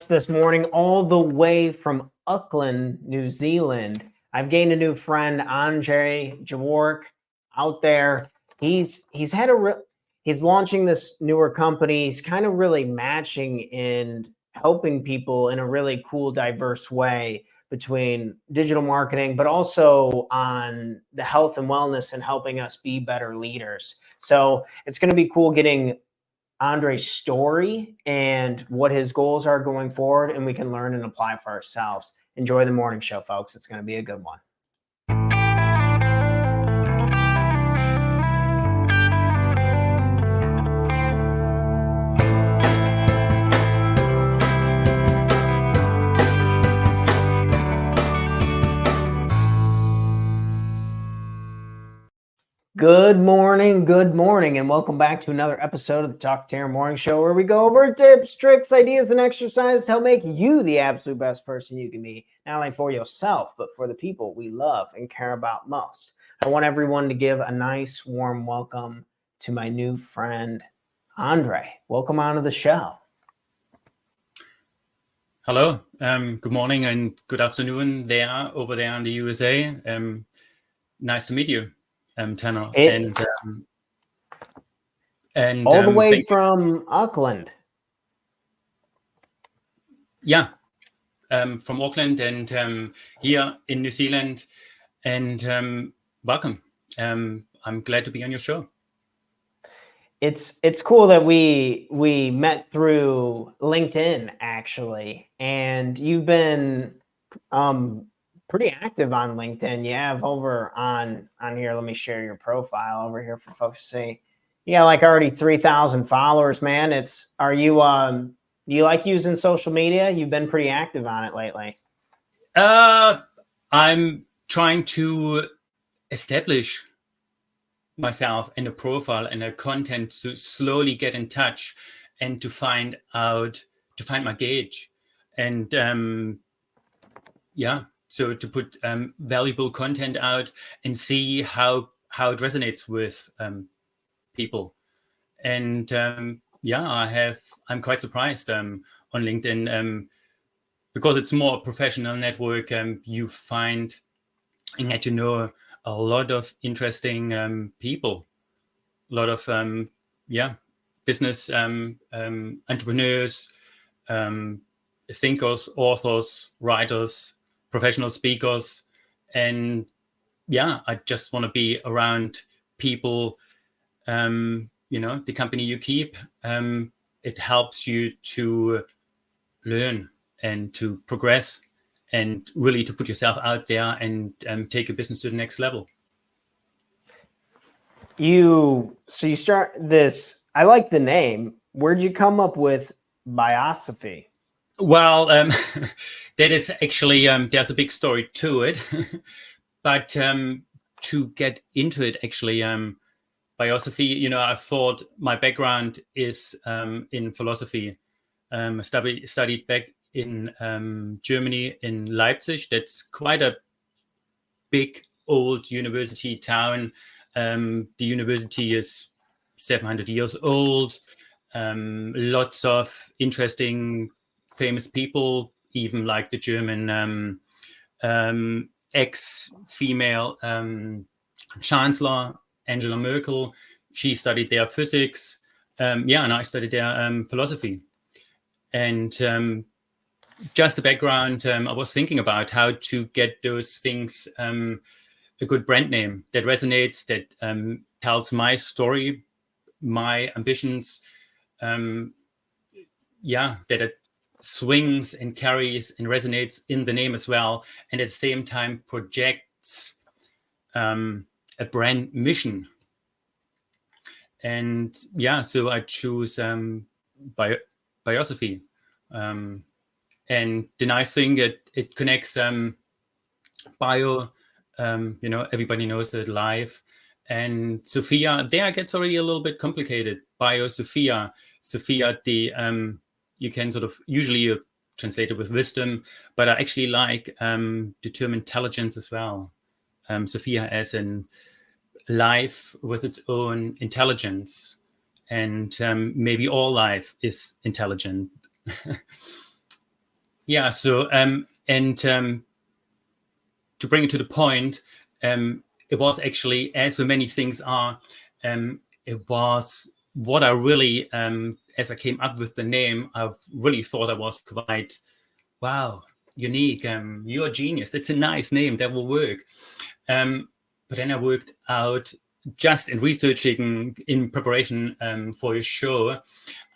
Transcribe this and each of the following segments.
this morning all the way from Auckland, New Zealand. I've gained a new friend, Andre Jawork, out there. He's launching this newer company. He's kind of really matching and helping people in a really cool, diverse way between digital marketing, but also on the health and wellness and helping us be better leaders. So it's going to be cool getting Andre's story and what his goals are going forward, and we can learn and apply for ourselves. Enjoy the morning show, folks. It's going to be a good one. Good morning, and welcome back to another episode of the Talk Terror Morning Show, where we go over tips, tricks, ideas, and exercises to help make you the absolute best person you can be, not only for yourself, but for the people we love and care about most. I want everyone to give a nice, warm welcome to my new friend, Andre. Welcome onto the show. Hello, good morning and good afternoon over there in the USA. Nice to meet you. Tanner, and all the way from Auckland. Yeah, from Auckland and here in New Zealand, and welcome. I'm glad to be on your show. It's cool that we met through LinkedIn, actually, and you've been pretty active on LinkedIn. You have over on here, let me share your profile over here for folks to see. Yeah, like already 3,000 followers, man. Do you like using social media? You've been pretty active on it lately. I'm trying to establish myself in a profile and a content to slowly get in touch and to find my gauge. And so to put valuable content out and see how it resonates with people. And I'm quite surprised on LinkedIn because it's more a professional network. You find and get to know a lot of interesting people, a lot of business entrepreneurs, thinkers, authors, writers, professional speakers. And I just want to be around people. The company you keep, it helps you to learn and to progress and really to put yourself out there and take your business to the next level. You start this, I like the name. Where'd you come up with Biosophy? Well, that is actually, there's a big story to it. But to get into it, actually, Biosophy, I thought my background is in philosophy. I studied back in Germany, in Leipzig. That's quite a big, old university town. The university is 700 years old. Lots of interesting, famous people, even like the German ex-female chancellor, Angela Merkel. She studied there physics. And I studied there philosophy. And just the background, I was thinking about how to get those things a good brand name that resonates, that tells my story, my ambitions, that it swings and carries and resonates in the name as well, and at the same time projects a brand mission. And so I choose Biosophy. And the nice thing, it connects bio, everybody knows that, life, and Sophia. There it gets already a little bit complicated. Biosophy, Sophia, you can sort of usually translate it with wisdom, but I actually like the term intelligence as well. Sophia as in life with its own intelligence, and maybe all life is intelligent. Yeah. So to bring it to the point, it was actually, as so many things are, it was what I really, as I came up with the name, I've really thought I was quite, wow, unique. You're a genius. It's a nice name. That will work. But then I worked out, just in researching in preparation for your show,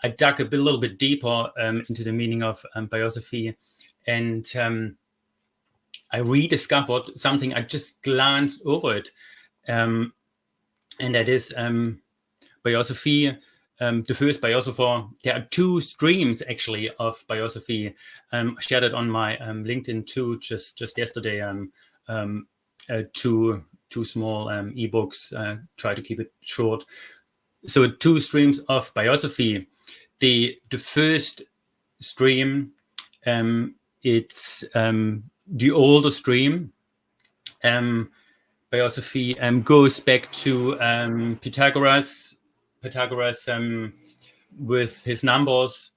I dug a little bit deeper into the meaning of biosophy, and I rediscovered something. I just glanced over it, and that is biosophy. The first biosopher. There are two streams actually of biosophy. I shared it on my LinkedIn too, just yesterday. Two small ebooks. Try to keep it short. So two streams of biosophy. The first stream, it's the older stream. Biosophy goes back to Pythagoras. Pythagoras with his numbers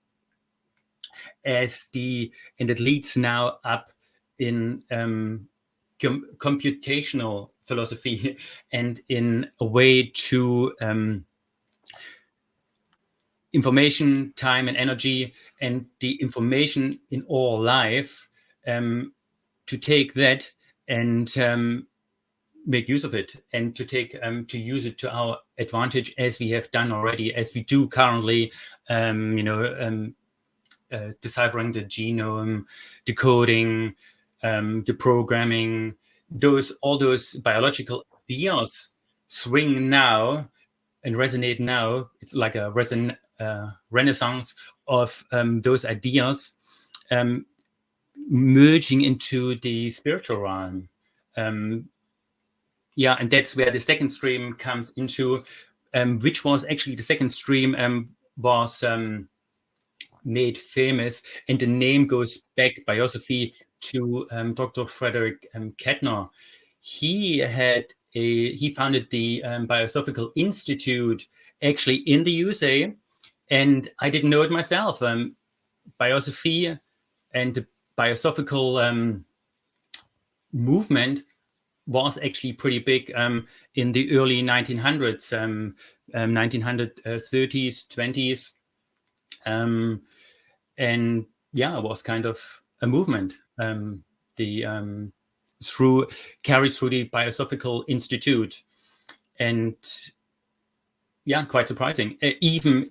and it leads now up in computational philosophy and in a way to information, time, and energy, and the information in all life, to take that and make use of it, and to use it to our advantage, as we have done already, as we do currently, deciphering the genome, decoding, the programming, all those biological ideas swing now and resonate now. It's like a renaissance of those ideas merging into the spiritual realm. And that's where the second stream comes into, which was actually the second stream was made famous, and the name goes back, biosophy, to Dr. Frederick Kettner. He founded the Biosophical Institute actually in the USA, and I didn't know it myself. Biosophy and the biosophical movement was actually pretty big in the early 1900s, 1930s, 20s. And yeah, it was kind of a movement. Carries through the Biosophical Institute, and yeah, quite surprising. Even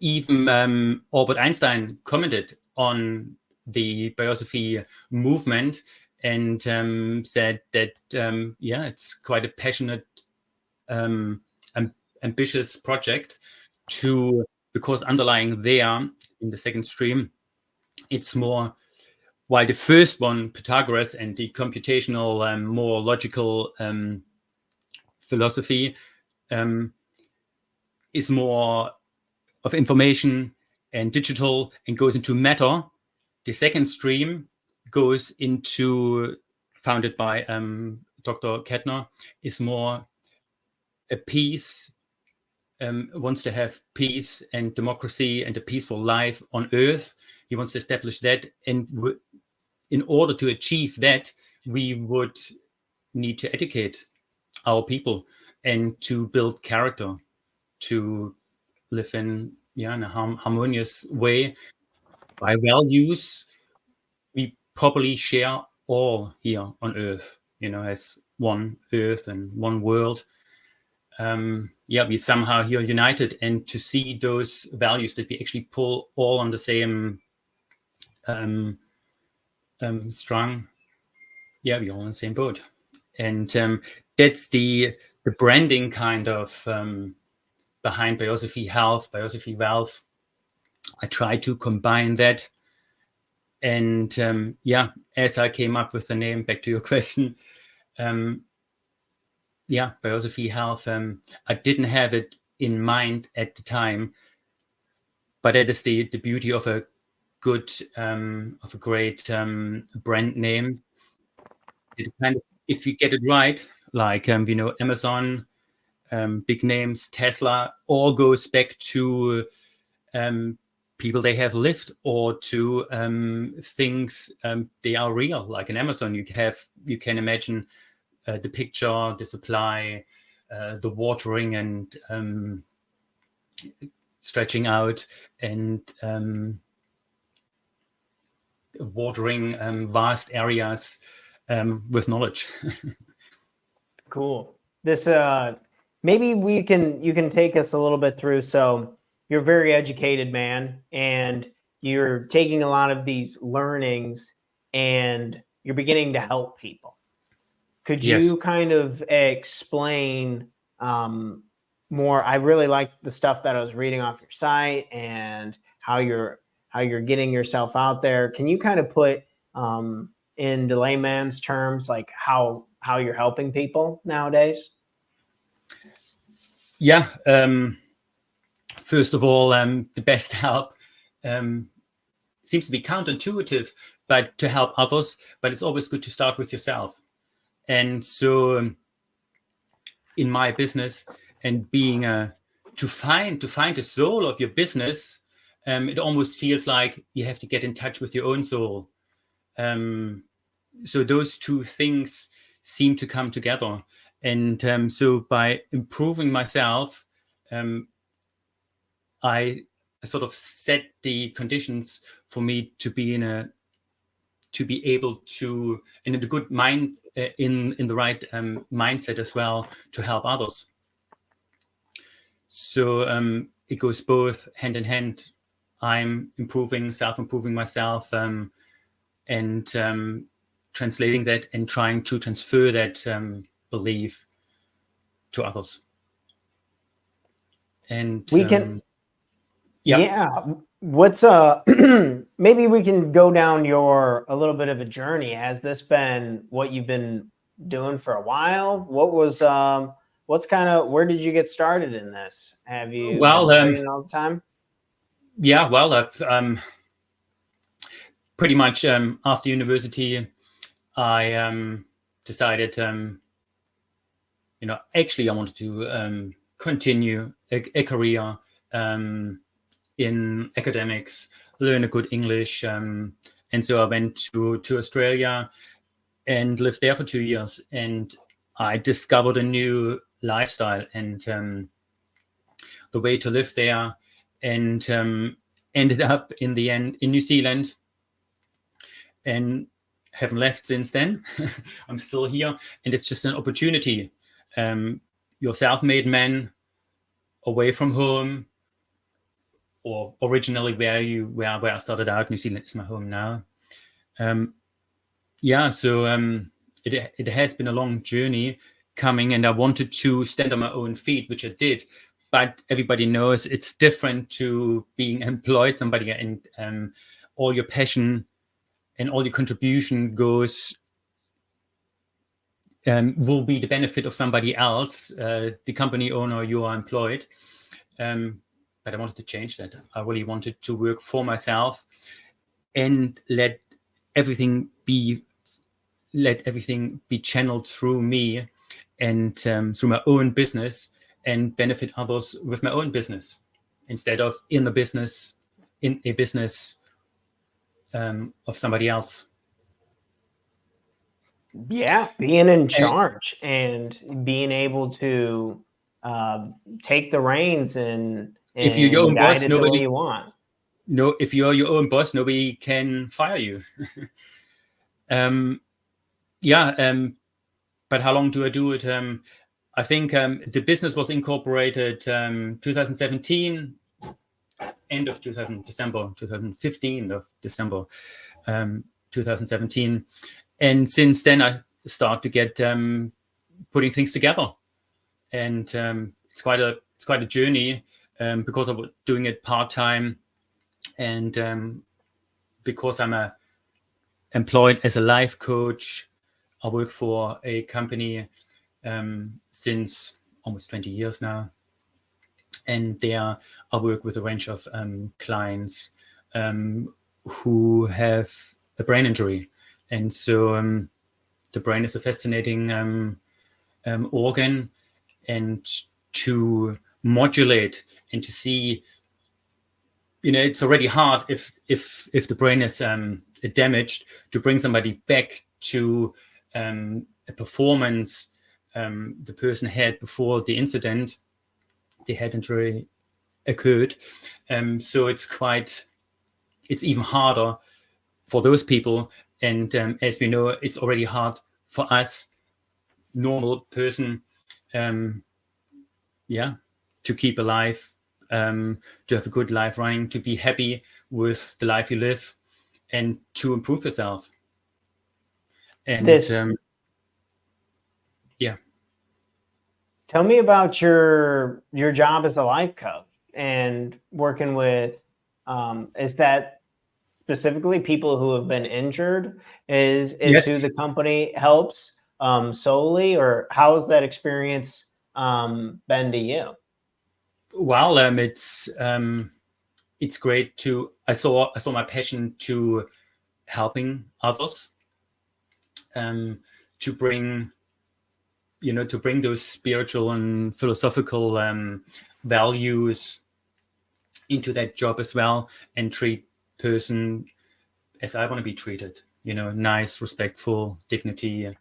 Albert Einstein commented on the biosophy movement and said that it's quite a passionate, ambitious project, because underlying there in the second stream, it's more, while the first one, Pythagoras and the computational, more logical philosophy, is more of information and digital and goes into matter. The second stream goes into, founded by Dr. Kettner, is more a peace, wants to have peace and democracy and a peaceful life on Earth. He wants to establish that, and in order to achieve that, we would need to educate our people and to build character, to live in a harmonious way by values we probably share all here on Earth, as one Earth and one world. We somehow here united, and to see those values that we actually pull all on the same strung. Yeah, we're all in the same boat, and that's the branding kind of behind Biosophy Health, Biosophy Wealth. I try to combine that, and as I came up with the name, back to your question, Biosophy Health. I didn't have it in mind at the time, but that is the beauty of a good, of a great brand name. It kind of, if you get it right, like Amazon, big names, Tesla, all goes back to people they have lived, or to things they are real, like in Amazon. You can imagine the picture, the supply, the watering, and stretching out, and watering vast areas with knowledge. Cool. This maybe you can take us a little bit through. So you're a very educated man, and you're taking a lot of these learnings and you're beginning to help people. Could Yes. you kind of explain more? I really liked the stuff that I was reading off your site and how you're getting yourself out there. Can you kind of put in the layman's terms, like how you're helping people nowadays? Yeah. First of all, the best help seems to be counterintuitive, but to help others. But it's always good to start with yourself. And so, in my business, and being to find the soul of your business, it almost feels like you have to get in touch with your own soul. So those two things seem to come together. And so by improving myself, I sort of set the conditions for me to be able to, in a good mind, in the right mindset as well, to help others. So it goes both hand in hand. I'm self-improving myself, and translating that and trying to transfer that belief to others. And We can, yeah. What's maybe we can go down a little bit of a journey. Has this been what you've been doing for a while? What was what's kind of, where did you get started in this? Have you been studying all the time? Yeah, well, pretty much after university, I decided, actually I wanted to continue a career in academics, learn a good English, and so I went to Australia and lived there for 2 years, and I discovered a new lifestyle and the way to live there, and ended up in the end in New Zealand, and haven't left since then. I'm still here, and it's just an opportunity. You're self-made man, away from home, or originally where I started out. New Zealand is my home now. So it has been a long journey coming, and I wanted to stand on my own feet, which I did. But everybody knows it's different to being employed somebody, and all your passion and all your contribution will be the benefit of somebody else, the company owner you are employed. But I wanted to change that. I really wanted to work for myself and let everything be channeled through me and through my own business, and benefit others with my own business, instead of in a business of somebody else. Yeah, being in charge and being able to take the reins and if you're your own boss, the way you want. No, if you're your own boss, nobody can fire you. But how long do I do it? I think the business was incorporated 2017, end of December 2015 of December 2017, and since then I start to get putting things together, and it's quite a journey, because I was doing it part-time, and because I'm employed as a life coach. I work for a company since almost 20 years now, and there I work with a range of clients who have a brain injury, and so the brain is a fascinating organ, and to modulate and to see it's already hard if the brain is damaged, to bring somebody back to a performance the person had before the incident. They hadn't really occurred. So it's even harder for those people. And as we know, it's already hard for us, normal person, to keep alive, to have a good life running, to be happy with the life you live, and to improve yourself. And Tell me about your job as a life coach and working with. Is that specifically people who have been injured? Is yes. who the company helps solely, or how has that experience been to you? Well, it's great to. I saw my passion to helping others, to bring those spiritual and philosophical values into that job as well, and treat person as I want to be treated. Nice, respectful, dignity,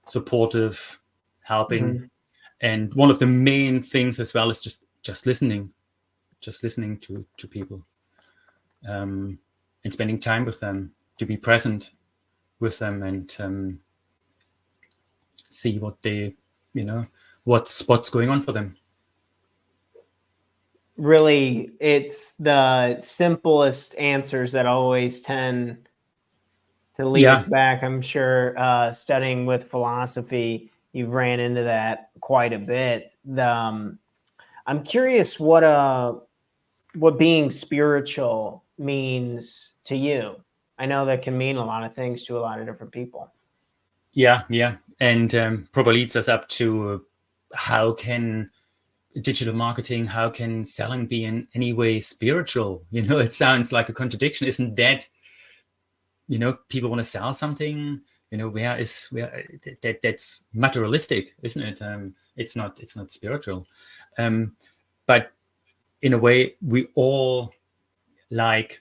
supportive, helping. Mm-hmm. And one of the main things as well is just listening to people, and spending time with them, to be present with them, and see what they, what's going on for them. Really, it's the simplest answers that always tend to lead us back. I'm sure studying with philosophy, you've ran into that quite a bit. I'm curious what being spiritual means to you. I know that can mean a lot of things to a lot of different people. Yeah. And probably leads us up to how can digital marketing, how can selling be in any way spiritual? It sounds like a contradiction. Isn't that, people want to sell something, that's materialistic, isn't it? It's not spiritual. But in a way, we like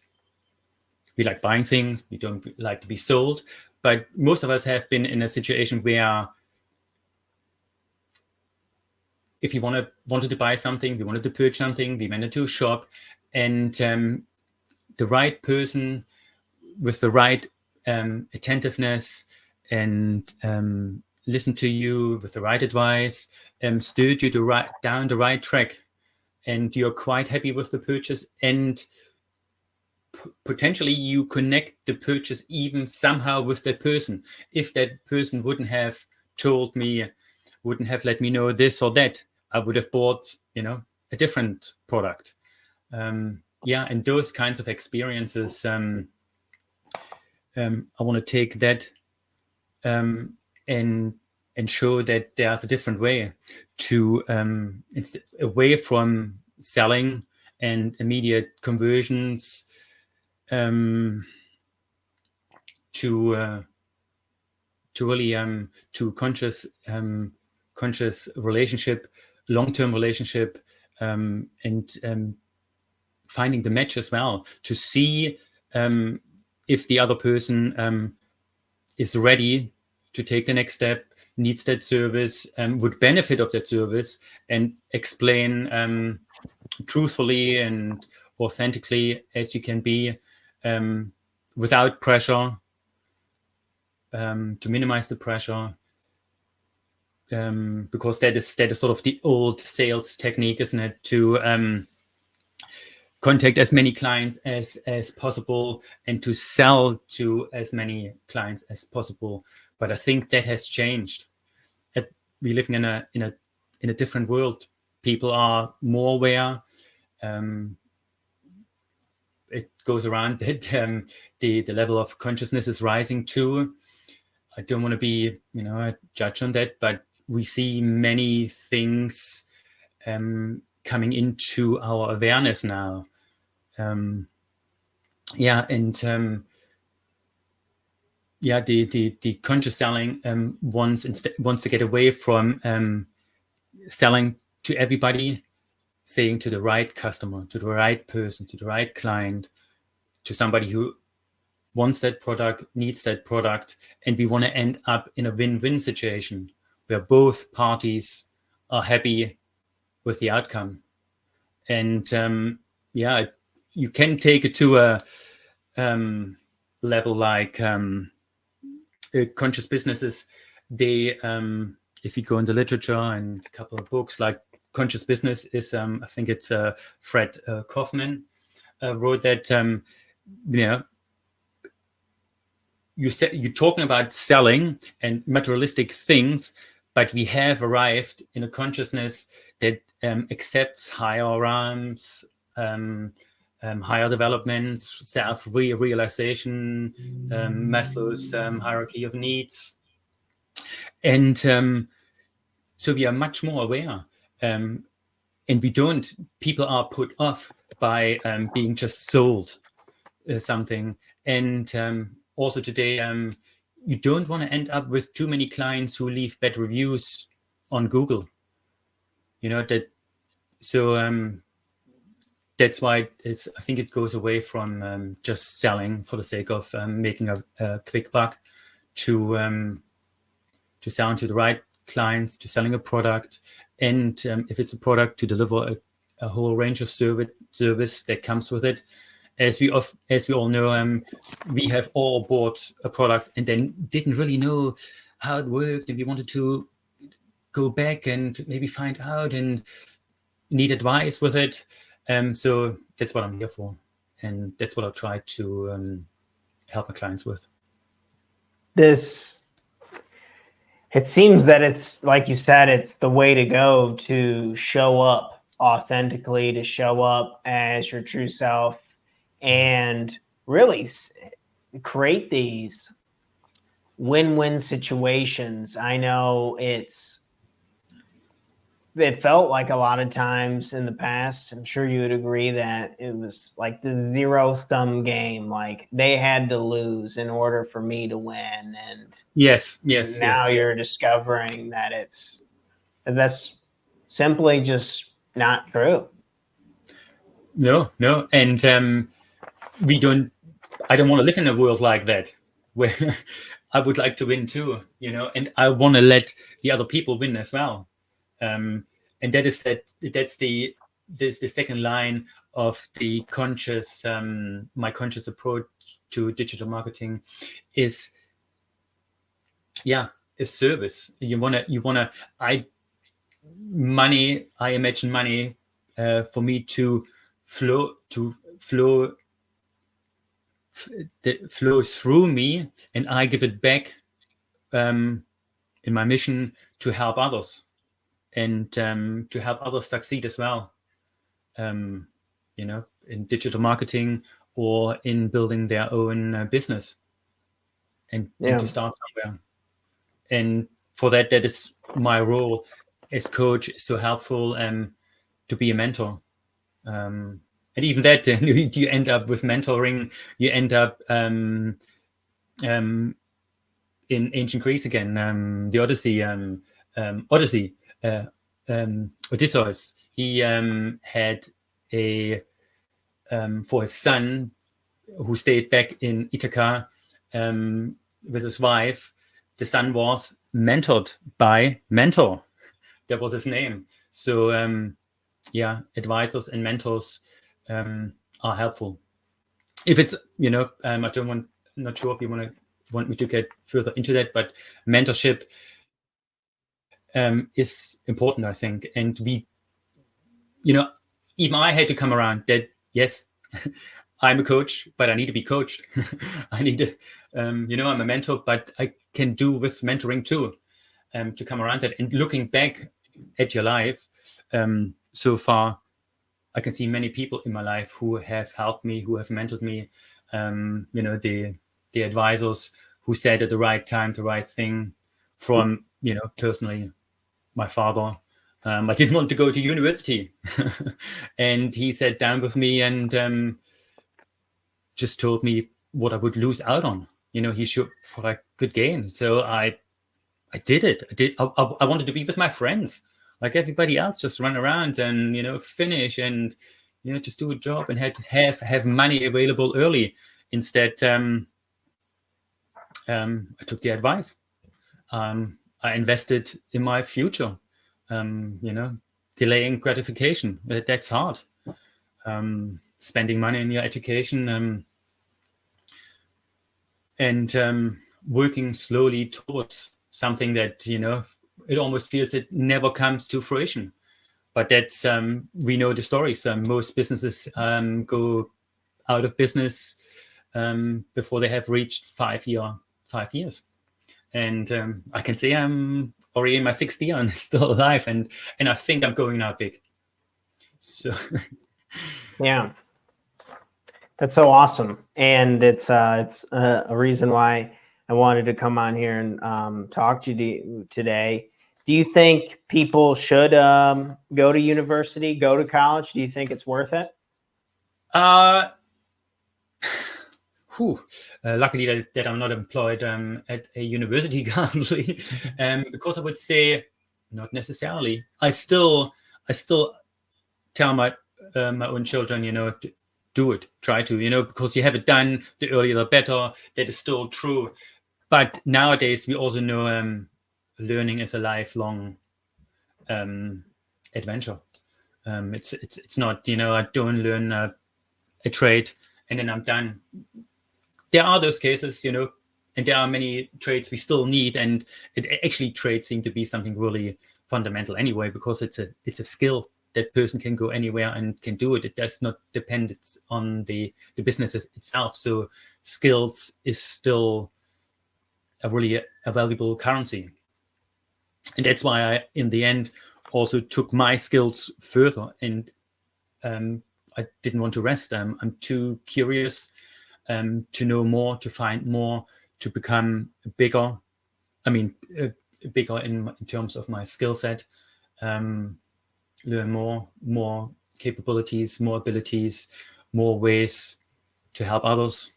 buying things. We don't like to be sold, but most of us have been in a situation where if you wanted to buy something, we wanted to purchase something, we went into a shop, and the right person with the right attentiveness and listen to you with the right advice, steered you down the right track, and you're quite happy with the purchase, and potentially you connect the purchase even somehow with that person. If that person wouldn't have told me, wouldn't have let me know this or that, I would have bought, a different product. And those kinds of experiences, I want to take that and show that there's a different way to away from selling and immediate conversions, to really to conscious relationship, long-term relationship, and finding the match as well, to see if the other person is ready to take the next step, needs that service, would benefit of that service, and explain truthfully and authentically as you can be, without pressure, to minimize the pressure, because that is sort of the old sales technique, isn't it? To contact as many clients as possible and to sell to as many clients as possible. But I think that has changed. We're living in a different world. People are more aware. It goes around that the level of consciousness is rising too. I don't want to be, a judge on that, but we see many things coming into our awareness now. The conscious selling wants to get away from selling to everybody, saying to the right customer, to the right person, to the right client, to somebody who wants that product, needs that product, and we want to end up in a win-win situation where both parties are happy with the outcome. And you can take it to a level like conscious businesses. They, if you go into literature and a couple of books, like Conscious Business is, I think it's Fred Kaufman wrote that, you're talking about selling and materialistic things, but we have arrived in a consciousness that accepts higher realms, higher developments, self-realization, Maslow's hierarchy of needs. And so we are much more aware. And people are put off by being just sold something. And also today, you don't want to end up with too many clients who leave bad reviews on Google. That's why I think it goes away from just selling for the sake of making a quick buck to selling to the right clients, to selling a product, and if it's a product, to deliver a whole range of service that comes with it. As we all know, we have all bought a product and then didn't really know how it worked, and we wanted to go back and maybe find out and need advice with it. So that's what I'm here for, and that's what I'll try to help my clients with. It seems that it's, like you said, it's the way to go to show up authentically, to show up as your true self, and really create these win-win situations. I know it felt like a lot of times in the past, I'm sure you would agree, that it was like the zero-sum game. Like they had to lose in order for me to win. And yes. Now you're discovering that that's simply just not true. No. And I don't want to live in a world like that, where I would like to win too, and I want to let the other people win as well. And that's the second line of the conscious, my conscious approach to digital marketing is service. I imagine money for me to flow that flows through me, and I give it back in my mission to help others, and to help others succeed as well, in digital marketing or in building their own business, and to start somewhere. And for that is my role as coach, is so helpful, to be a mentor. And even that, you end up with mentoring. You end up in ancient Greece again. The Odyssey, Odysseus. He had for his son, who stayed back in Ithaca with his wife. The son was mentored by Mentor. That was his name. So advisors and mentors are helpful. If it's, not sure if you want me to get further into that, but mentorship is important, I think. And even I had to come around that, yes, I'm a coach, but I need to be coached. I need to, I'm a mentor, but I can do with mentoring too, to come around that. And looking back at your life, so far, I can see many people in my life who have helped me, who have mentored me. The advisors who said at the right time the right thing. From personally, my father. I didn't want to go to university, and he sat down with me and just told me what I would lose out on. He showed what I could gain. So I did it. I wanted to be with my friends. like everybody else, just run around and, you know, finish and, you know, just do a job and have money available early. Instead, I took the advice. I invested in my future. You know, delaying gratification, that's hard. Spending money in your education, and working slowly towards something that, you know, it almost feels it never comes to fruition. But that's, we know the stories. Most businesses go out of business before they have reached 5 years. And I can say I'm already in my 6th year and still alive, and I think I'm going out big. So Yeah, that's so awesome, and it's a reason why I wanted to come on here and talk to you today. Do you think people should go to university, go to college? Do you think it's worth it? Luckily that I'm not employed at a university currently, because I would say not necessarily. I still tell my own children, you know, do it, try to, you know, because you have it done, the earlier the better. That is still true. But nowadays we also know learning is a lifelong adventure. It's not, you know, I don't learn a trade and then I'm done. There are those cases, you know, and there are many trades we still need, and trades seem to be something really fundamental anyway, because it's a skill that person can go anywhere and can do it. It does not depend on the business itself. So skills is still a valuable currency, and that's why I, in the end, also took my skills further, and I didn't want to rest. I'm too curious to know more, to find more, to become bigger. I mean, bigger in terms of my skill set, learn more capabilities, more abilities, more ways to help others.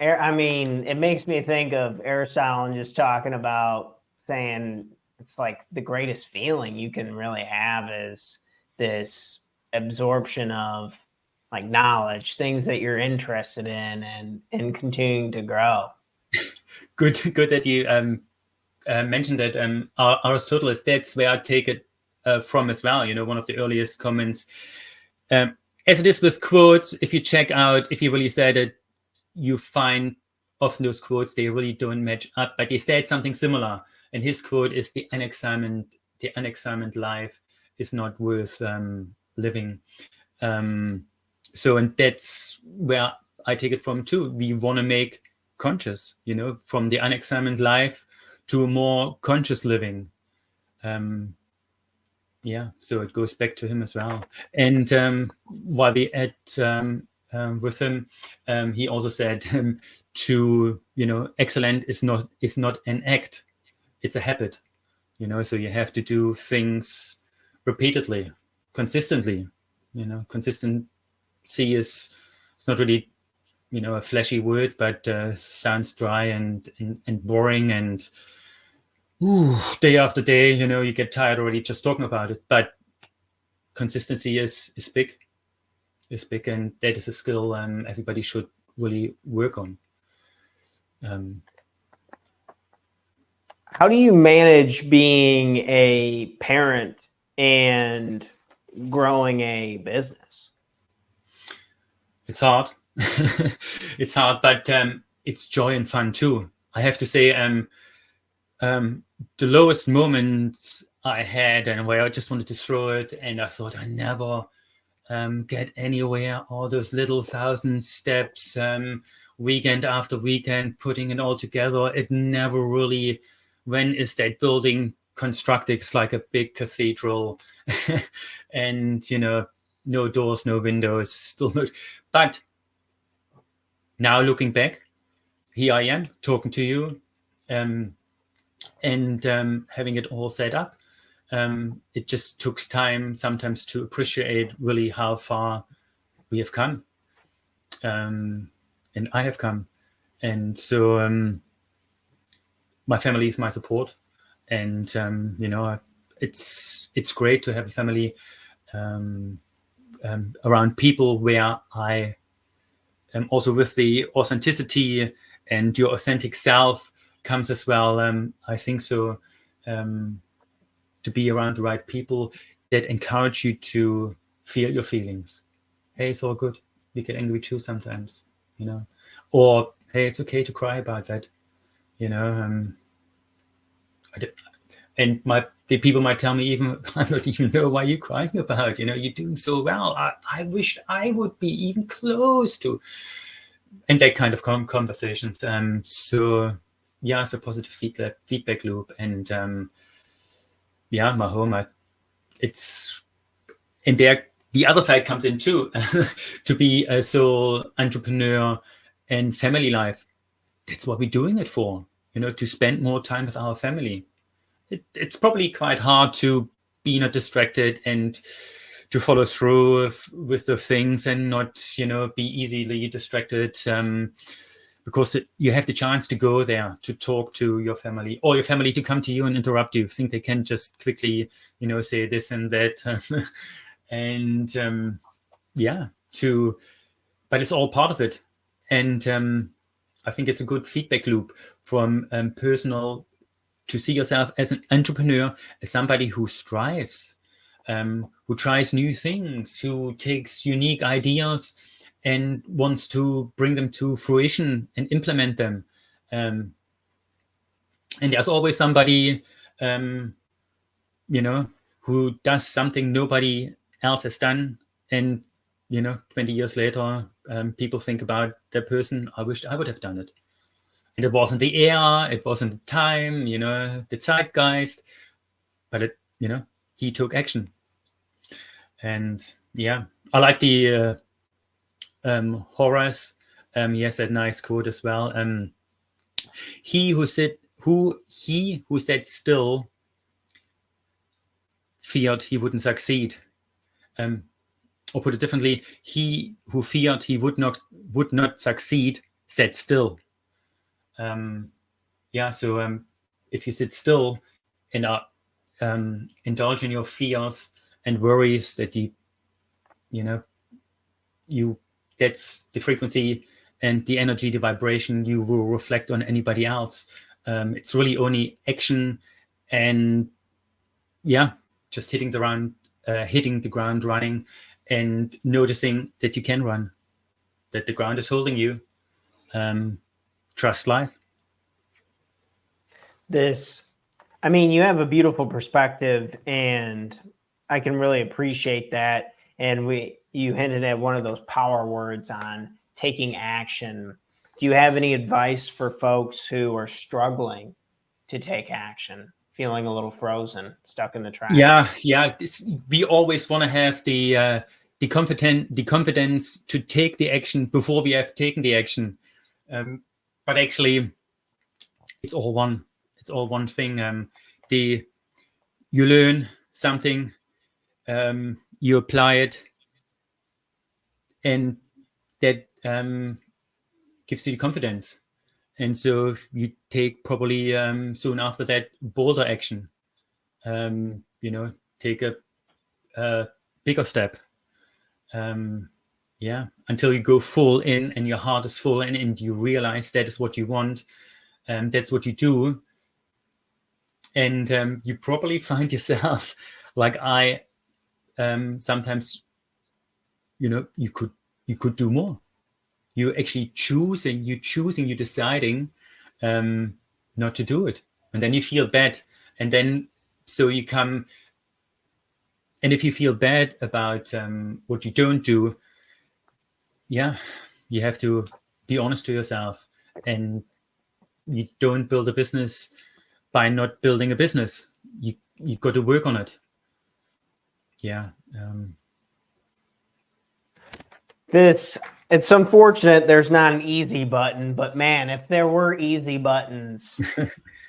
I mean, it makes me think of Aristotle and just talking about saying it's like the greatest feeling you can really have is this absorption of like knowledge, things that you're interested in, and continuing to grow. Good that you mentioned that. Aristotle, that's where I take it from as well. You know, one of the earliest comments. As it is with quotes, if you check out, if he really said it, you find often those quotes, they really don't match up, but they said something similar. And his quote is the unexamined life is not worth living. So, and that's where I take it from too. We want to make conscious, you know, from the unexamined life to a more conscious living. Yeah, so it goes back to him as well. And while we at with him, he also said to, you know, excellent is not an act, it's a habit. You know, so you have to do things repeatedly, consistently. You know, consistency is, it's not really, you know, a flashy word, but sounds dry and boring, and day after day, you know, you get tired already just talking about it. But consistency is big, and that is a skill everybody should really work on. How do you manage being a parent and growing a business? It's hard. It's hard, but it's joy and fun too. I have to say, the lowest moments I had, and where I just wanted to throw it, and I thought I never get anywhere. All those little 1,000 steps, weekend after weekend, putting it all together. It never really. When is that building constructed? It's like a big cathedral, and, you know, no doors, no windows, still not. But now looking back, here I am talking to you, and having it all set up. It just took time sometimes to appreciate really how far we have come, and I have come. And so my family is my support, And it's great to have a family around people where I also with the authenticity and your authentic self comes as well. I think so. To be around the right people that encourage you to feel your feelings. Hey, it's all good. We get angry too sometimes, or hey, it's okay to cry about that, and the people might tell me, even I don't even know why you're crying about. You're doing so well. I wish I would be even close to, and that kind of conversations. So yeah, it's a positive feedback loop, and my home. It's and there the other side comes in too, to be a sole entrepreneur and family life. That's what we're doing it for. To spend more time with our family. It's probably quite hard to be not distracted and to follow through with the things and not, be easily distracted, because you have the chance to go there to talk to your family, or your family to come to you and interrupt you. Think they can just quickly, say this and that, and but it's all part of it. And I think it's a good feedback loop from personal, to see yourself as an entrepreneur, as somebody who strives, who tries new things, who takes unique ideas and wants to bring them to fruition and implement them. And there's always somebody, who does something nobody else has done. And, 20 years later, people think about that person. I wished I would have done it. And it wasn't the air, it wasn't the time, the zeitgeist, but he took action. And I like the Horace. He has that nice quote as well. He who said still feared he wouldn't succeed. Or put it differently, he who feared he would not succeed sat still. So if you sit still and indulge in your fears and worries, that that's the frequency and the energy, the vibration you will reflect on anybody else. It's really only action and just hitting the ground running, and noticing that you can run, that the ground is holding you. Trust life. You have a beautiful perspective, and I can really appreciate that. And you hinted at one of those power words on taking action. Do you have any advice for folks who are struggling to take action, feeling a little frozen, stuck in the tracks? Yeah. We always want to have the confidence to take the action before we have taken the action. But actually, it's all one. It's all one thing. You learn something, you apply it, and that gives you the confidence. And so you take probably soon after that bolder action. Take a bigger step. Until you go full in and your heart is full in, and you realize that is what you want, and that's what you do. And you probably find yourself like I sometimes, you could do more. You're actually choosing, you're deciding not to do it. And then you feel bad. And then so you come, and if you feel bad about what you don't do, you have to be honest to yourself. And you don't build a business by not building a business. You've got to work on it. It's unfortunate there's not an easy button, but man, if there were easy buttons,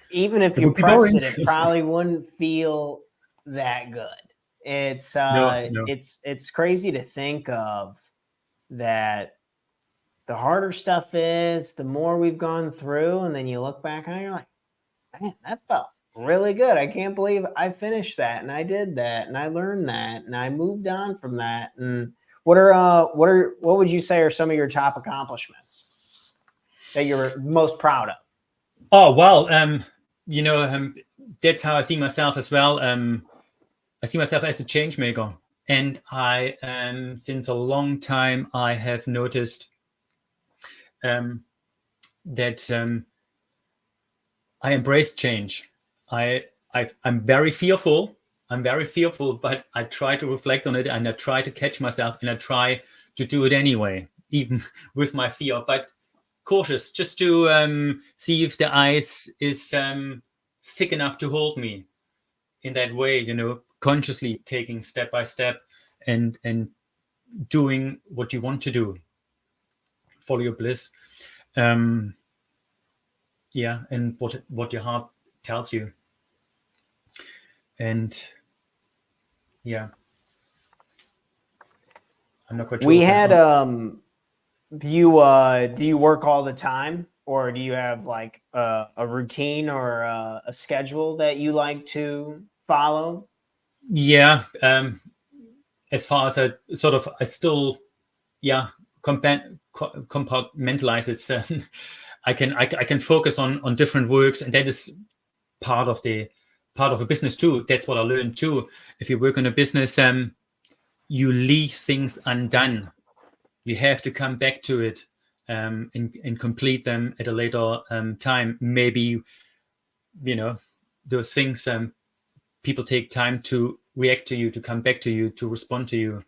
even if you pressed it probably wouldn't feel that good. It's No. It's crazy to think of that. The harder stuff is, the more we've gone through, and then you look back on it, you're like, man, that really good. I can't believe I finished that and I did that and I learned that and I moved on from that. And what would you say are some of your top accomplishments that you're most proud of? Oh well, that's how I see myself as well. I see myself as a change maker, and I since a long time I have noticed that I embrace change. I'm very fearful. I'm very fearful, but I try to reflect on it and I try to catch myself and I try to do it anyway, even with my fear. But cautious, just to see if the ice is thick enough to hold me in that way. Consciously taking step by step and doing what you want to do. Follow your bliss. Yeah, and what your heart tells you. And yeah, I'm not quite sure. We had do you work all the time, or do you have like a routine or a schedule that you like to follow? Yeah, as far as I still, yeah, compartmentalize it. I can focus on different works, and that is part of a business too. That's what I learned too. If you work in a business, you leave things undone. You have to come back to it and complete them at a later time. Maybe those things, people take time to react to you, to come back to you, to respond to you.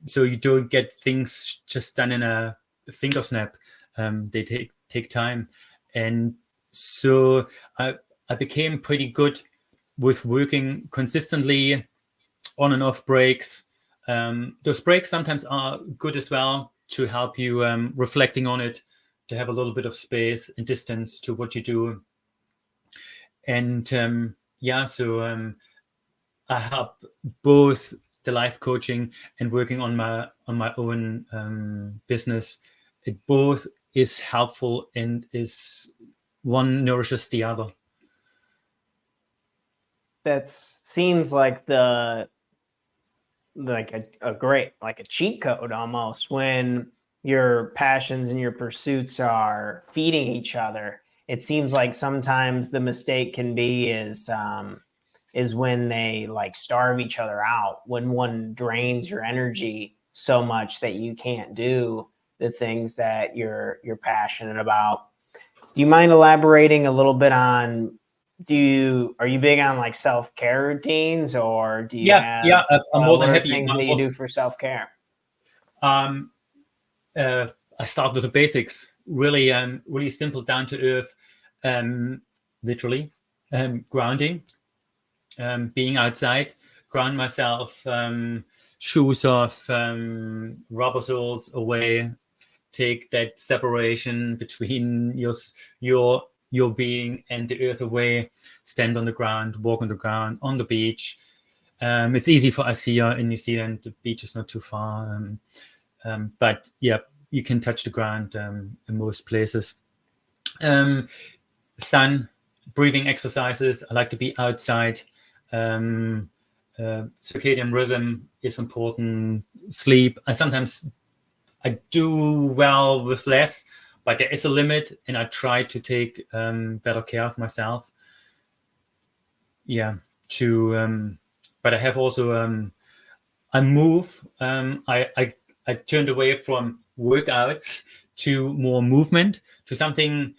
So you don't get things just done in a finger snap. They take time, and so I became pretty good with working consistently, on and off breaks. Those breaks sometimes are good as well to help you reflecting on it, to have a little bit of space and distance to what you do. And so I help both the life coaching and working on my own business. It both is helpful and is one nourishes the other. That seems like a great, like a cheat code almost, when your passions and your pursuits are feeding each other. It seems like sometimes the mistake can be is when they like starve each other out, when one drains your energy so much that you can't do the things that you're passionate about. Do you mind elaborating a little bit on, are you big on like self-care routines, or do you have I'm more what than are happy. things that you do for self-care? I start with the basics, really really simple, down to earth, literally, grounding, being outside, ground myself, shoes off, rubber soles away, take that separation between your being and the earth away, stand on the ground, walk on the ground, on the beach. It's easy for us here in New Zealand. The beach is not too far, but yeah, you can touch the ground in most places. Sun, breathing exercises. I like to be outside. Circadian rhythm is important. Sleep. I do well with less, but there is a limit, and I try to take better care of myself. Yeah. But I have also I move. I turned away from workouts to more movement, to something.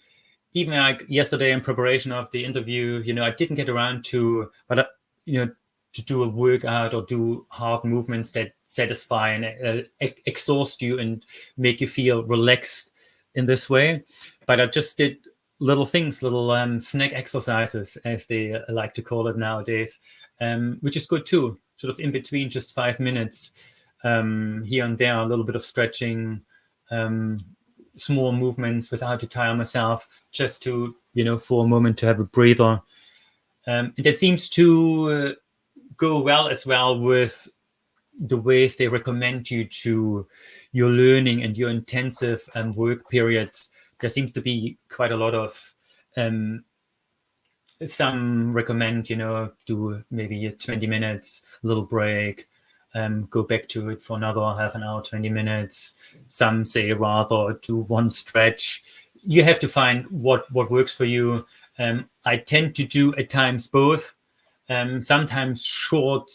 Even like yesterday in preparation of the interview, I didn't get around to, but to do a workout or do hard movements that satisfy and exhaust you and make you feel relaxed in this way. But I just did little things, little snack exercises, as they like to call it nowadays, which is good too. Sort of in between, just 5 minutes here and there, a little bit of stretching, small movements without to tire myself, just to, for a moment to have a breather. And that seems to go well as well with the ways they recommend you to your learning and your intensive work periods. There seems to be quite a lot of some recommend, do maybe 20 minutes, a little break, go back to it for another half an hour, 20 minutes. Some say rather do one stretch. You have to find what works for you. I tend to do at times both. Sometimes short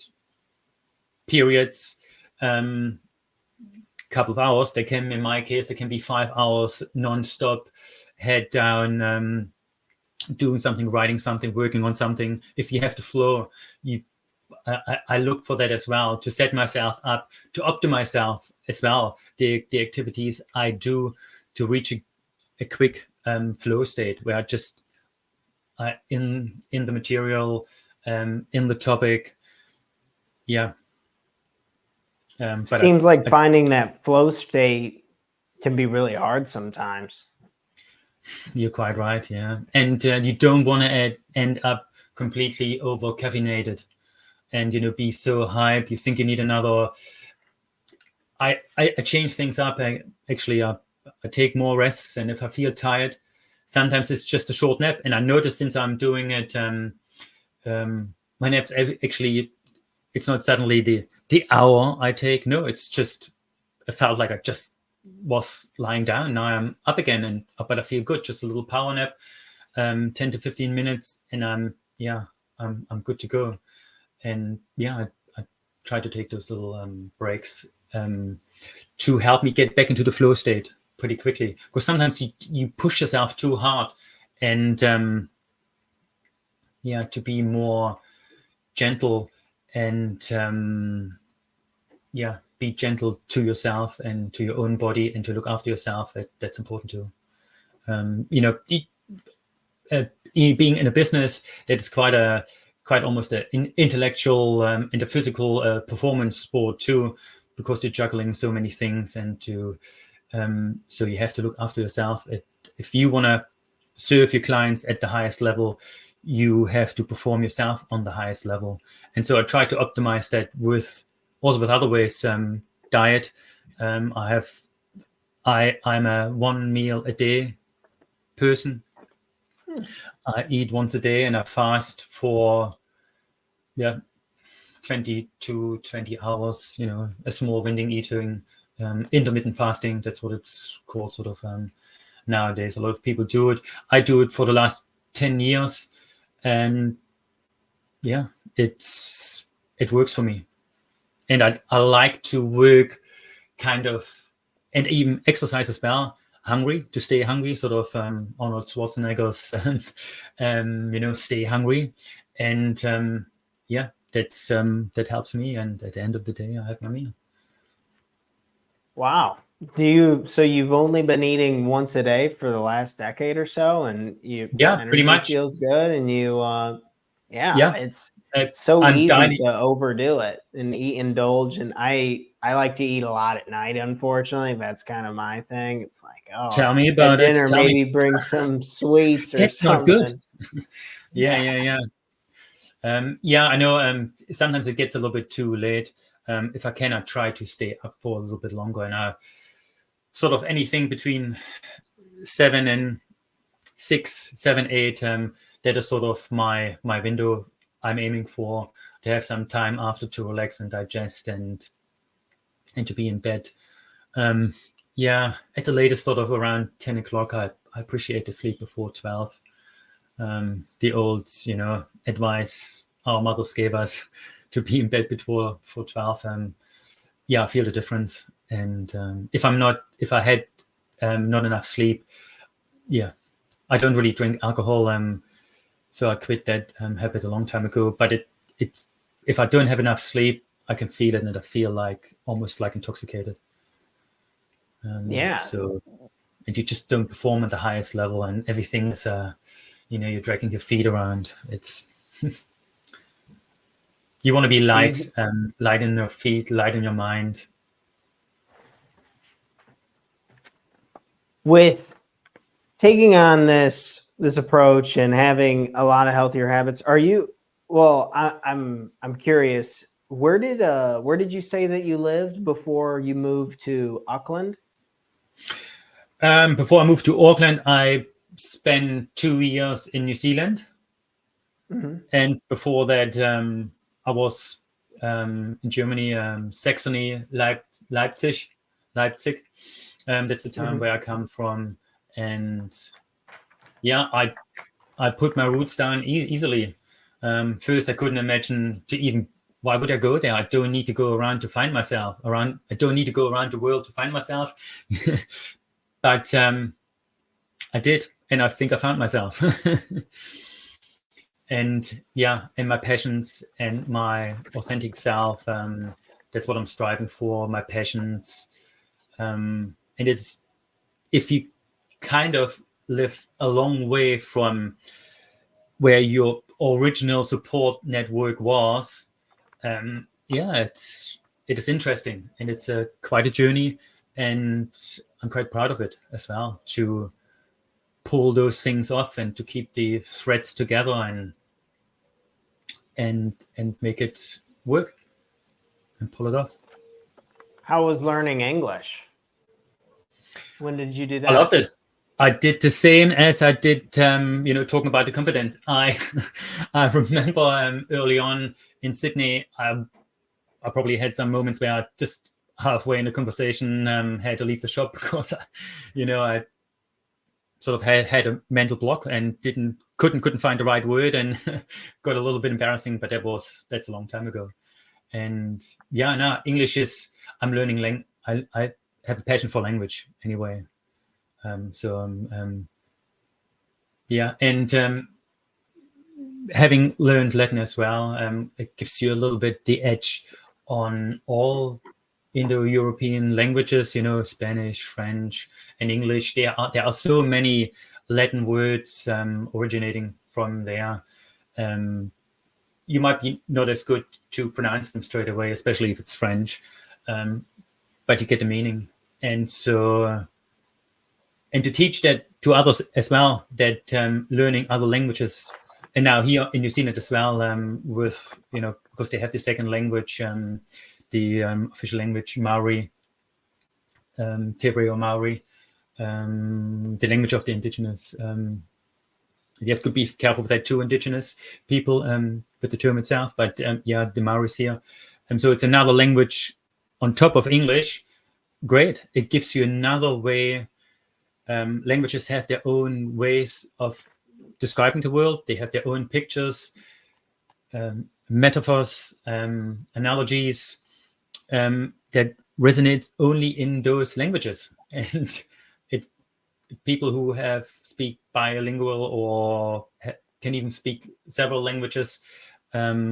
periods, couple of hours. In my case, they can be 5 hours non-stop, head down, doing something, writing something, working on something. If you have the flow, I look for that as well, to set myself up, to optimize myself as well, the activities I do to reach a quick flow state where I just in the material, in the topic. Yeah. But seems like finding that flow state can be really hard sometimes. You're quite right, yeah. And you don't want to end up completely over caffeinated and, be so hyped. You think you need another. I change things up. I take more rests, and if I feel tired, sometimes it's just a short nap. And I notice since I'm doing it, my naps actually, it's not suddenly the hour I take. No, it's just, it felt like I just was lying down. Now I'm up again, but I feel good. Just a little power nap, 10 to 15 minutes, and I'm good to go. And I try to take those little breaks to help me get back into the flow state pretty quickly. Because sometimes you push yourself too hard, and to be more gentle and be gentle to yourself and to your own body, and to look after yourself. That's important too. Being in a business, that's quite almost an intellectual and a physical performance sport too, because you're juggling so many things, and so you have to look after yourself. If you want to serve your clients at the highest level, you have to perform yourself on the highest level. And so I try to optimize that with other ways. Diet. I'm a 1 meal a day person. I eat once a day, and I fast for 20 to 20 hours, a small winding eating, intermittent fasting. That's what it's called sort of nowadays. A lot of people do it. I do it for the last 10 years, and it works for me. And I like to work kind of, and even exercise as well, to stay hungry, sort of Arnold Schwarzenegger's, stay hungry. And that helps me. And at the end of the day, I have my meal. Wow. So you've only been eating once a day for the last decade or so, and pretty much feels good, and it's so easy to overdo it and indulge. And I like to eat a lot at night. Unfortunately, that's kind of my thing. It's like, tell me about it. Or maybe bring some sweets or that's something. Not good. Yeah. I know. Sometimes it gets a little bit too late. If I can, I try to stay up for a little bit longer, and I sort of anything between 7 and 6, 7, 8. That is sort of my window. I'm aiming for to have some time after to relax and digest, and to be in bed. At the latest, sort of around 10 o'clock. I appreciate to sleep before 12. The old, advice our mothers gave us to be in bed before 12. I feel the difference. And if I had not enough sleep, I don't really drink alcohol. So I quit that habit a long time ago. But if I don't have enough sleep, I can feel it, and I feel almost like intoxicated. So, and you just don't perform at the highest level, and everything is, you're dragging your feet around. It's you want to be light, light in your feet, light in your mind. With taking on this approach and having a lot of healthier habits, I'm curious, where did you say that you lived before you moved to Auckland? Before I moved to Auckland, I spent 2 years in New Zealand. And before that, I was in Germany, Saxony, Leipzig. That's the town where I come from, and yeah, I put my roots down easily. First, I couldn't imagine to even. Why would I go there? I don't need to go around to find myself. I don't need to go around the world to find myself. But I did, and I think I found myself. And yeah, and my passions and my authentic self. That's what I'm striving for. My passions, and it's if you kind of live a long way from where your original support network was, it is interesting, and it's quite a journey, and I'm quite proud of it as well, to pull those things off and to keep the threads together and make it work and pull it off. How was learning English? When did you do that? I loved it. I did the same as I did, talking about the confidence. I remember early on in Sydney, I probably had some moments where I just halfway in the conversation had to leave the shop because, I sort of had a mental block and couldn't find the right word, and got a little bit embarrassing. But that's a long time ago. And yeah, no, English is. I'm learning. I have a passion for language anyway. Having learned Latin as well, it gives you a little bit the edge on all Indo-European languages, Spanish, French, and English. There are so many Latin words originating from there. You might be not as good to pronounce them straight away, especially if it's French, but you get the meaning. And so, and to teach that to others as well, that learning other languages, and now here in New Zealand as well, with, because they have the second language, the official language, Maori, Te Reo Maori, the language of the indigenous. You have to be careful with that too, indigenous people, with the term itself, but the Maoris here. And so it's another language on top of English. Great. It gives you another way. Languages have their own ways of describing the world. They have their own pictures, metaphors, analogies that resonate only in those languages. And people who speak bilingual or can even speak several languages, they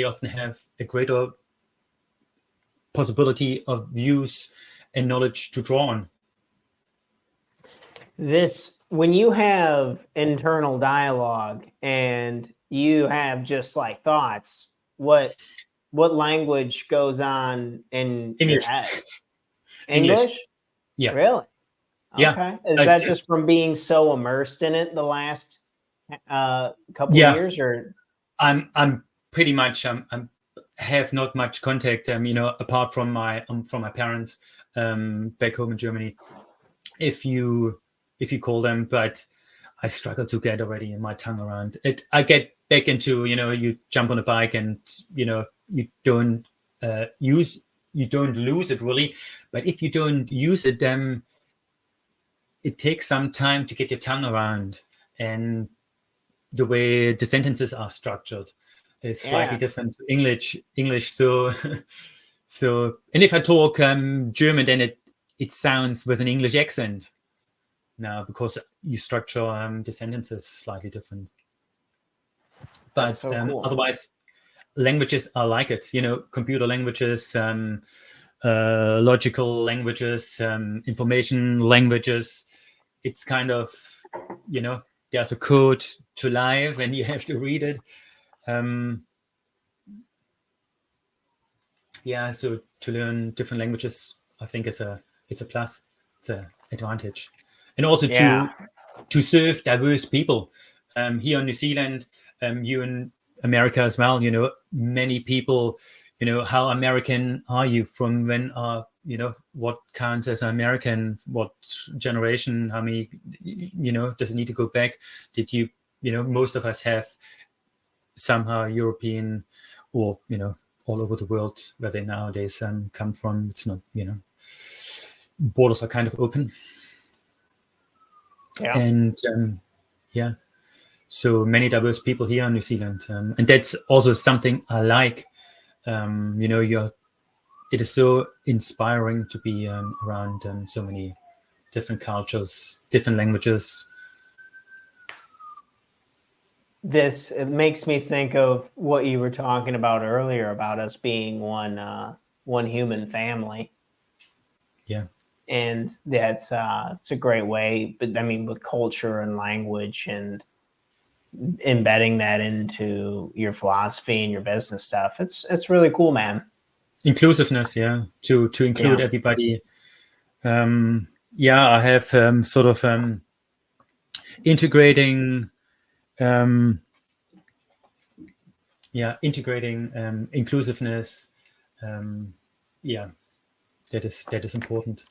often have a greater possibility of views and knowledge to draw on. When you have internal dialogue and you have just like thoughts, what language goes on in English. your head? English? Yeah. Really? Yeah. Okay. Is that just from being so immersed in it the last couple of years, or? I'm pretty much have not much contact, apart from my parents back home in Germany, if you call them, but I struggle to get already in my tongue around it. I get back into, you jump on a bike and, you don't lose it really, but if you don't use it, then it takes some time to get your tongue around, and the way the sentences are structured is slightly different to English. So, and if I talk German, then it sounds with an English accent now, because you structure the sentences slightly different. But so cool. Otherwise, languages are like it. Computer languages, logical languages, information languages. It's kind of, there's a code to life, and you have to read it. So to learn different languages, I think it's a plus. It's an advantage, and also to serve diverse people. Here in New Zealand, you in America as well. Many people. How American are you? From when what counts as American? What generation? How many? Does it need to go back? Did you most of us have somehow European, or all over the world where they nowadays come from. It's not, borders are kind of open. Yeah. And so many diverse people here in New Zealand, and that's also something I like. It is so inspiring to be around so many different cultures, different languages. It makes me think of what you were talking about earlier about us being one human family. Yeah. And that's it's a great way, but I mean, with culture and language and embedding that into your philosophy and your business stuff, it's really cool, man. Inclusiveness, to include everybody. I have sort of integrating inclusiveness. That is important.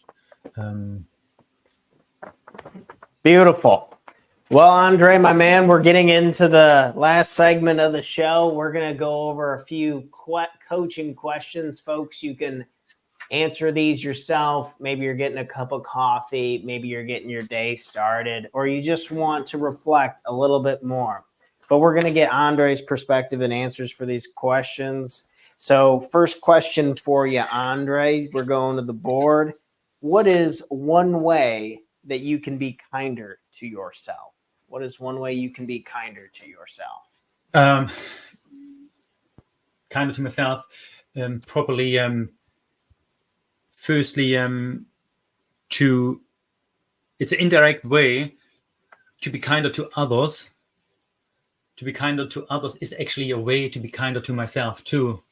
Beautiful. Well, Andre, my man, we're getting into the last segment of the show. We're going to go over a few coaching questions. Folks, you can answer these yourself. Maybe you're getting a cup of coffee. Maybe you're getting your day started, or you just want to reflect a little bit more. But we're going to get Andre's perspective and answers for these questions. So first question for you, Andre. We're going to the board. What is one way that you can be kinder to yourself? What is one way you can be kinder to yourself? Kinder to myself, probably. Firstly, it's an indirect way to be kinder to others. To be kinder to others is actually a way to be kinder to myself too.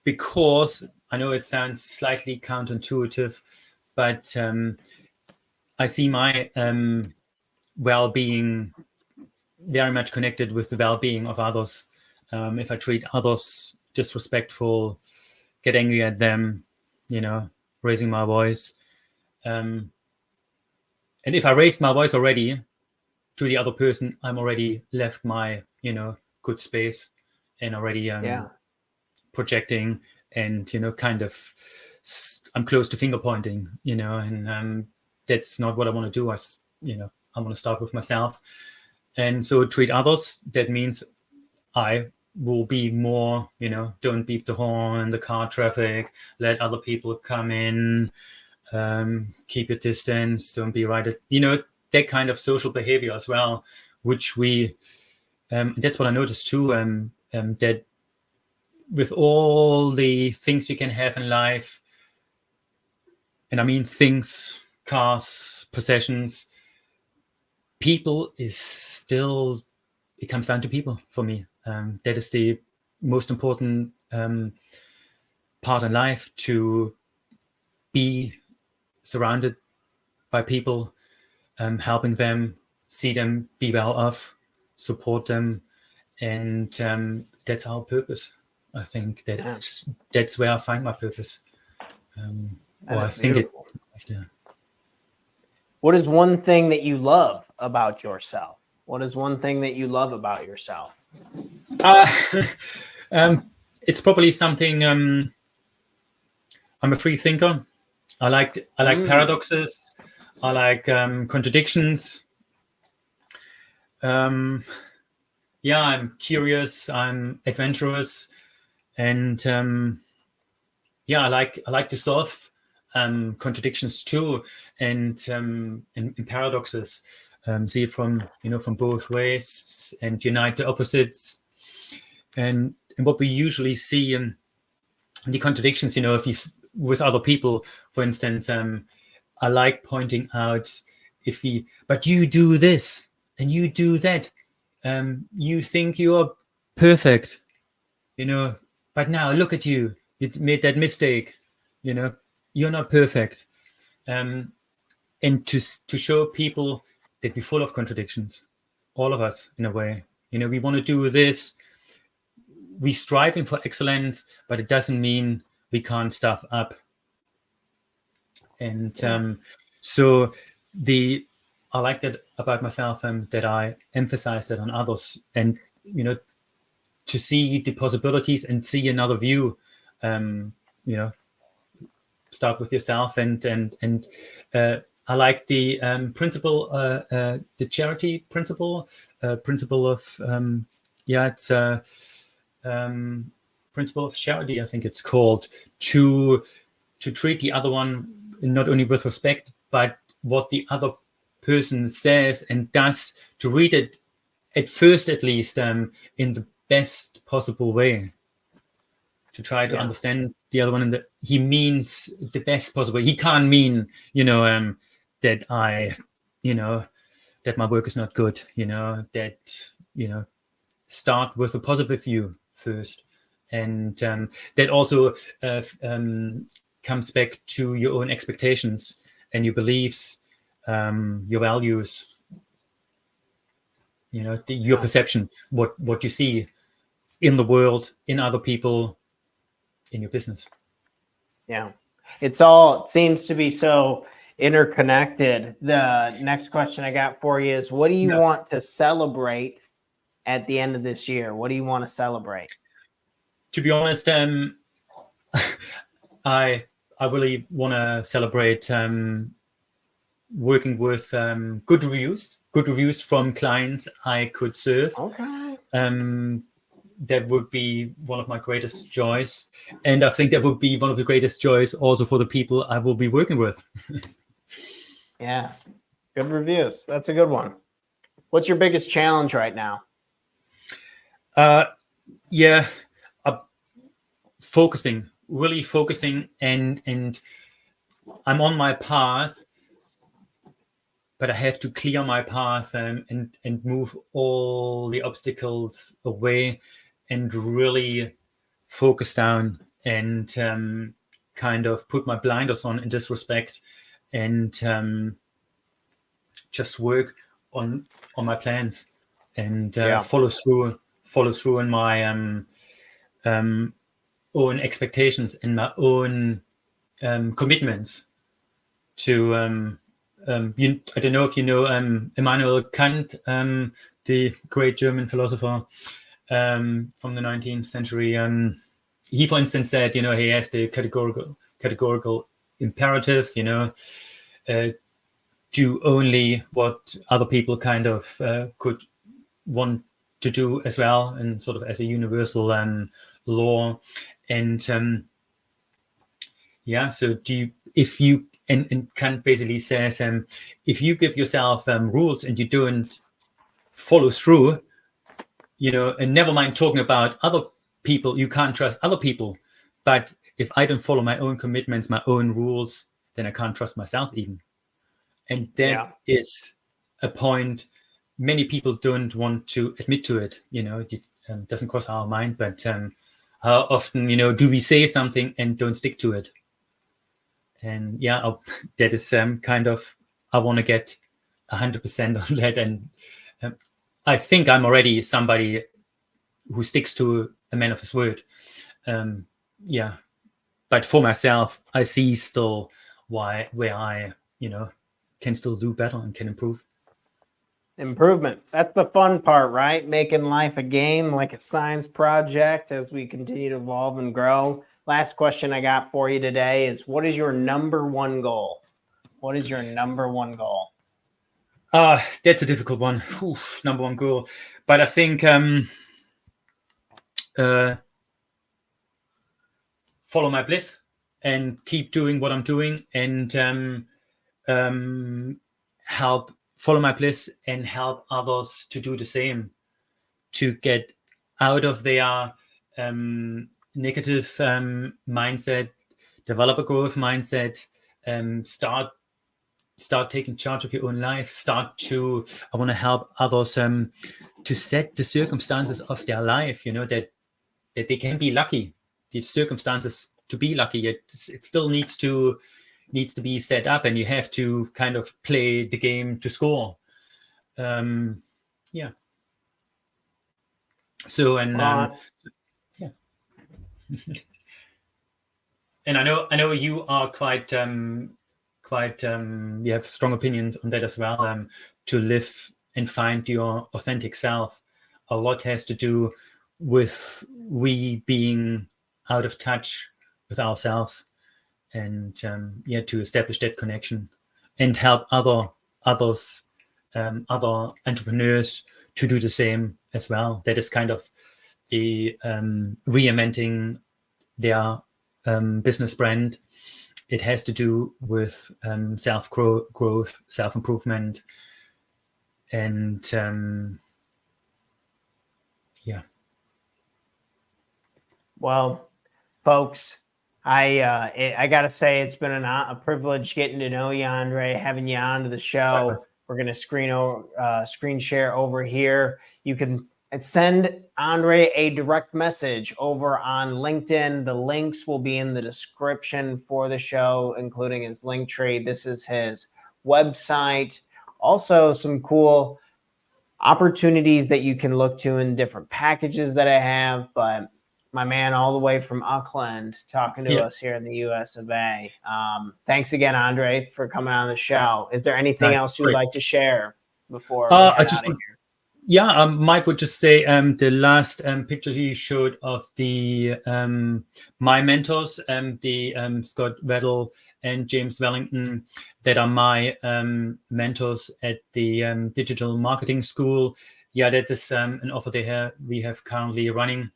Because I know it sounds slightly counterintuitive, but I see my well-being very much connected with the well-being of others. If I treat others disrespectful, get angry at them, raising my voice. And if I raised my voice already to the other person, I'm already left my, good space and already projecting and, kind of, I'm close to finger pointing, and that's not what I want to do. I want to start with myself. And so treat others, that means I will be more, don't beep the horn, the car traffic, let other people come in, keep your distance, don't be right at, that kind of social behavior as well, which we, that's what I noticed too, that with all the things you can have in life, and I mean things, cars, possessions, people is still, it comes down to people for me. That is the most important part in life, to be surrounded by people, helping them, see them be well off, support them. And that's our purpose. I think that's where I find my purpose. I think beautiful. What is one thing that you love about yourself? What is one thing that you love about yourself? It's probably something. I'm a free thinker. I like paradoxes. I like contradictions. I'm curious. I'm adventurous, and I like to solve contradictions too, and paradoxes. See it from both ways and unite the opposites. And what we usually see in the contradictions, if you with other people, for instance, I like pointing out but you do this and you do that, you think you're perfect, but now look at you made that mistake, you're not perfect, and to show people that we're full of contradictions, all of us in a way. We want to do this. We striving for excellence, but it doesn't mean we can't stuff up. And so the I like that about myself, that I emphasize that on others, and to see the possibilities and see another view. Start with yourself, and I like the principle, the charity principle, principle of it's principle of charity, I think it's called, to treat the other one not only with respect, but what the other person says and does, to read it at first, at least, in the best possible way, to try to understand the other one, and that he means the best possible. He can't mean, that I, that my work is not good, that, start with a positive view first. And that also comes back to your own expectations and your beliefs, your values, your perception, what you see in the world, in other people, in your business. Yeah, it seems to be so interconnected. The next question I got for you is, what do you want to celebrate at the end of this year? What do you want to celebrate? To be honest, I really want to celebrate working with good reviews from clients I could serve. Okay. That would be one of my greatest joys. And I think that would be one of the greatest joys also for the people I will be working with. Yeah, good reviews. That's a good one. What's your biggest challenge right now? Really focusing, and I'm on my path, but I have to clear my path and move all the obstacles away, and really focus down, and kind of put my blinders on in this respect, and just work on my plans, and follow through in my own expectations and my own commitments to I don't know if you know Immanuel Kant, the great German philosopher from the 19th century. He, for instance, said, he has the categorical imperative, do only what other people kind of could want to do as well, and sort of as a universal law. And so if you, and Kant basically says, if you give yourself rules and you don't follow through, and never mind talking about other people, you can't trust other people. But if I don't follow my own commitments, my own rules, then I can't trust myself even. And that is a point many people don't want to admit to it. It doesn't cross our mind, but how often, do we say something and don't stick to it? And that is kind of, I want to get 100% on that. And I think I'm already somebody who sticks to a man of his word. But for myself, I see still where I, can still do better and can improve. Improvement. That's the fun part, right? Making life a game, like a science project, as we continue to evolve and grow. Last question I got for you today is, what is your number one goal? What is your number one goal? That's a difficult one. Number one goal. But I think follow my bliss and keep doing what I'm doing, and help follow my bliss and help others to do the same, to get out of their negative mindset, develop a growth mindset, start taking charge of your own life, I want to help others to set the circumstances of their life, that they can be lucky, the circumstances to be lucky. It still needs to be set up, and you have to kind of play the game to score. So, and and I know you are quite quite you have strong opinions on that as well. To live and find your authentic self. A lot has to do with we being out of touch with ourselves, and to establish that connection and help others, other entrepreneurs to do the same as well. That is kind of the reinventing their business brand. It has to do with self-growth, self-improvement, and Well, folks, I gotta say it's been a privilege getting to know you, Andre, having you on to the show. Likewise. We're gonna screen share over here. You can send Andre a direct message over on LinkedIn. The links will be in the description for the show, including his link tree. This is his website. Also, some cool opportunities that you can look to in different packages that I have, but my man all the way from Auckland talking to us here in the US of A. Thanks again, Andre, for coming on the show. Is there anything else you'd like to share before we head out of here? Mike would just say the last picture he showed of the my mentors, the Scott Weddle and James Wellington, that are my mentors at the digital marketing school. Yeah, that is an offer we have currently running.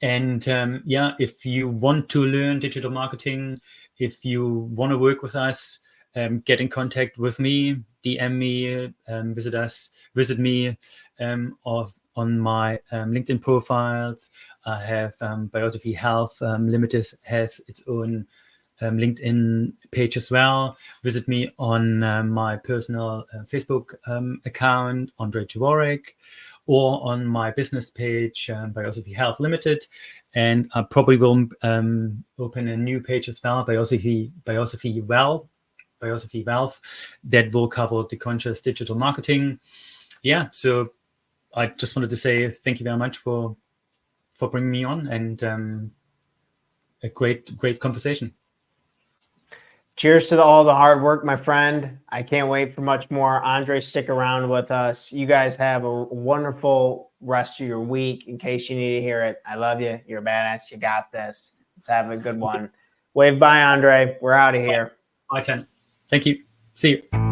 And if you want to learn digital marketing, if you want to work with us, get in contact with me, DM me, visit me on my LinkedIn profiles. I have Biosophy Health Limited has its own LinkedIn page as well. Visit me on my personal Facebook account, Andre Jaworek, or on my business page, Biosophy Health Limited. And I probably will open a new page as well, Biosophy Wealth, that will cover the conscious digital marketing. Yeah, so I just wanted to say thank you very much for bringing me on, and a great conversation. Cheers to all the hard work, my friend. I can't wait for much more. Andre, stick around with us. You guys have a wonderful rest of your week. In case you need to hear it, I love you. You're a badass. You got this. Let's have a good one. Wave bye, Andre. We're out of here. Bye, Chen. Thank you. See you.